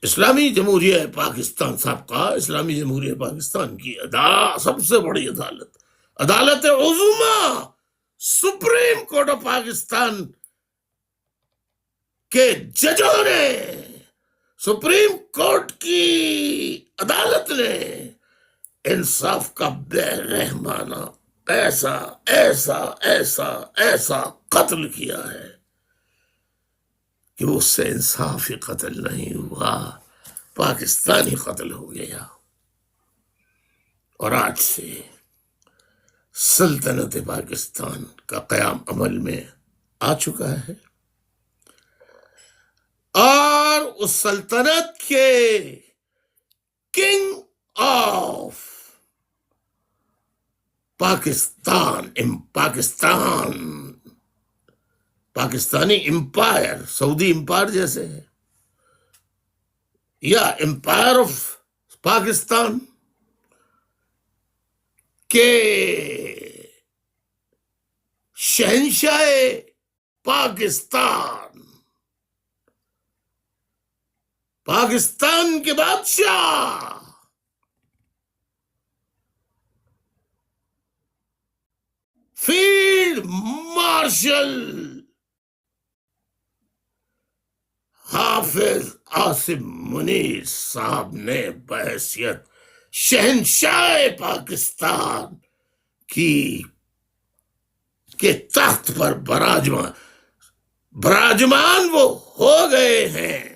اسلامی جمہوریہ پاکستان، سابقہ اسلامی جمہوریہ پاکستان کی سب سے بڑی عدالت، عدالت عظمیٰ، سپریم کورٹ آف پاکستان کے ججوں نے، سپریم کورٹ کی عدالت نے انصاف کا بے رحمانہ ایسا ایسا ایسا ایسا قتل کیا ہے کہ اس سے انصافی قتل نہیں ہوا، پاکستانی قتل ہو گیا۔ اور آج سے سلطنت پاکستان کا قیام عمل میں آ چکا ہے، اور اس سلطنت کے king of Pakistani empire, Saudi empire جیسے ہے، یا امپائر آف پاکستان کے شہنشاہ پاکستان کے بادشاہ فیلڈ مارشل حافظ عاصم منیر صاحب نے بحیثیت شہنشاہ پاکستان کے تخت پر براجمان وہ ہو گئے ہیں